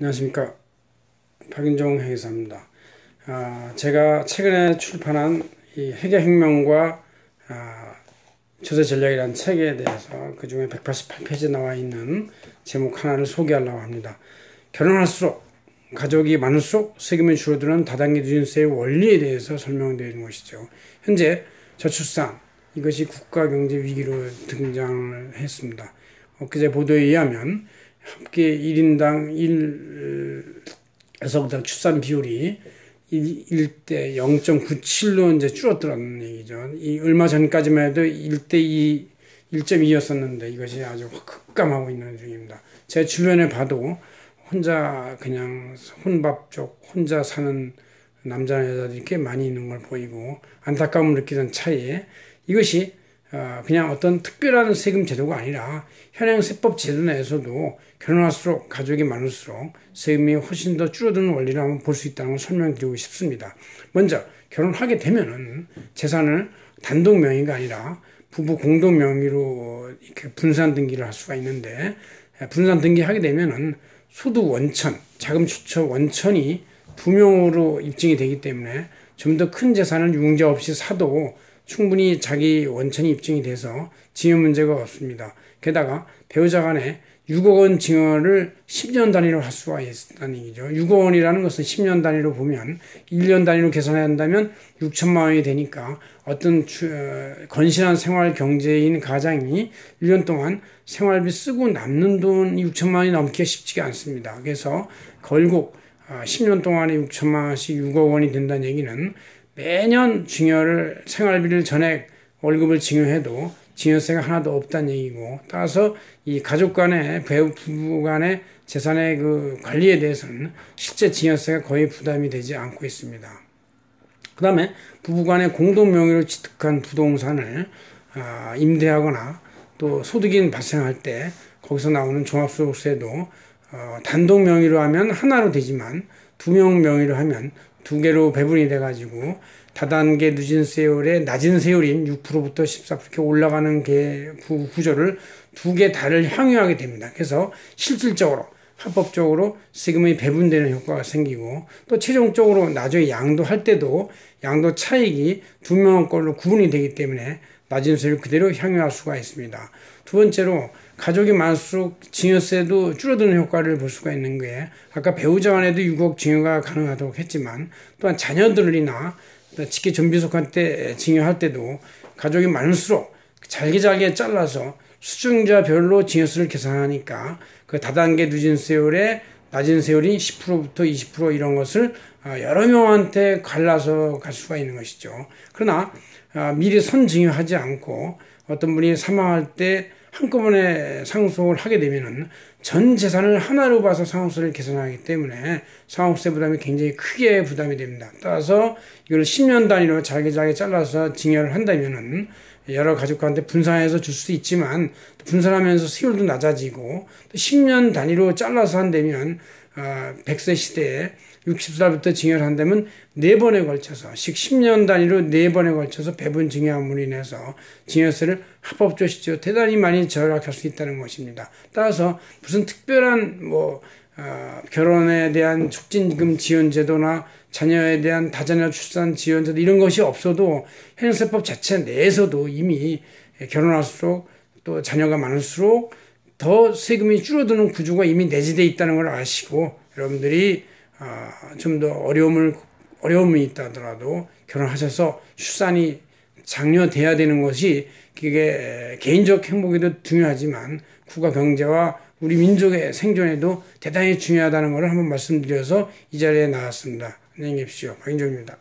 안녕하십니까. 박인종 회계사입니다. 제가 최근에 출판한 이 회계혁명과 조세 전략이라는 책에 대해서 그 중에 188페이지에 나와 있는 제목 하나를 소개하려고 합니다. 결혼할수록 가족이 많을수록 세금이 줄어드는 다단계 누진세의 원리에 대해서 설명되어 있는 것이죠. 현재 저출산, 이것이 국가경제 위기로 등장을 했습니다. 엊그제 보도에 의하면 합계 1인당 1에서부터 출산 비율이 1대 0.97로 이제 줄었더라는 얘기죠. 이 얼마 전까지만 해도 1대 1.2였었는데 이것이 아주 급감하고 있는 중입니다. 제 주변에 봐도 혼자 그냥 혼밥족, 혼자 사는 남자나 여자들이 꽤 많이 있는 걸 보이고 안타까움을 느끼는 차이에 이것이 그냥 어떤 특별한 세금 제도가 아니라 현행 세법 제도 내에서도 결혼할수록 가족이 많을수록 세금이 훨씬 더 줄어드는 원리를 한번 볼 수 있다는 걸 설명드리고 싶습니다. 먼저 결혼하게 되면은 재산을 단독 명의가 아니라 부부 공동 명의로 이렇게 분산 등기를 할 수가 있는데, 분산 등기하게 되면은 소득 원천, 자금 추처 원천이 두 명으로 입증이 되기 때문에 좀 더 큰 재산을 유증자 없이 사도 충분히 자기 원천이 입증이 돼서 증여 문제가 없습니다. 게다가 배우자 간에 6억 원 증여를 10년 단위로 할 수가 있다는 얘기죠. 6억 원이라는 것은 10년 단위로 보면 1년 단위로 계산해야 한다면 6천만 원이 되니까 어떤 건실한 생활 경제인 가장이 1년 동안 생활비 쓰고 남는 돈 6천만 원이 넘기가 쉽지가 않습니다. 그래서 결국 10년 동안에 6천만 원씩 6억 원이 된다는 얘기는 매년 증여를 생활비를 전액 월급을 증여해도 증여세가 하나도 없다는 얘기고, 따라서 이 가족 간의 부부 간의 재산의 그 관리에 대해서는 실제 증여세가 거의 부담이 되지 않고 있습니다. 그 다음에 부부 간의 공동 명의로 취득한 부동산을 임대하거나 또 소득이 발생할 때 거기서 나오는 종합소득세도 단독 명의로 하면 하나로 되지만 두 명 명의로 하면 두 개로 배분이 돼가지고 다단계 누진세율의 낮은 세율인 6%부터 14% 이렇게 올라가는 구조를 두 개 다를 향유하게 됩니다. 그래서 실질적으로 합법적으로 세금이 배분되는 효과가 생기고, 또 최종적으로 나중에 양도할 때도 양도 차익이 두 명 걸로 구분이 되기 때문에 낮은 세율 그대로 향유할 수가 있습니다. 두 번째로 가족이 많을수록 증여세도 줄어드는 효과를 볼 수가 있는 게, 아까 배우자 간에도 6억 증여가 가능하다고 했지만 또한 자녀들이나 직계 존비속한 때 증여할 때도 가족이 많을수록 잘게 잘라서 수증자별로 증여세를 계산하니까 그 다단계 누진세율의 낮은 세율인 10%부터 20% 이런 것을 여러 명한테 갈라서 갈 수가 있는 것이죠. 그러나 미리 선증여하지 않고 어떤 분이 사망할 때 한꺼번에 상속을 하게 되면은 전 재산을 하나로 봐서 상속세를 계산하기 때문에 상속세 부담이 굉장히 크게 부담이 됩니다. 따라서 이걸 10년 단위로 잘게 잘라서 증여를 한다면은 여러 가족한테 분산해서 줄 수도 있지만 분산하면서 세율도 낮아지고, 또 10년 단위로 잘라서 한다면 100세 시대에 60살부터 증여를 한다면 4번에 걸쳐서 10년 단위로 4번에 걸쳐서 배분 증여함으로 인해서 증여세를 합법적으로 대단히 많이 절약할 수 있다는 것입니다. 따라서 무슨 특별한 결혼에 대한 촉진금 지원 제도나 자녀에 대한 다자녀 출산 지원 제도 이런 것이 없어도 현행세법 자체 내에서도 이미 결혼할수록 또 자녀가 많을수록 더 세금이 줄어드는 구조가 이미 내재되어 있다는 걸 아시고, 여러분들이 좀 더 어려움이 있다 하더라도 결혼하셔서 출산이 장려돼야 되는 것이, 그게 개인적 행복에도 중요하지만 국가 경제와 우리 민족의 생존에도 대단히 중요하다는 것을 한번 말씀드려서 이 자리에 나왔습니다. 안녕히 계십시오. 박인종입니다.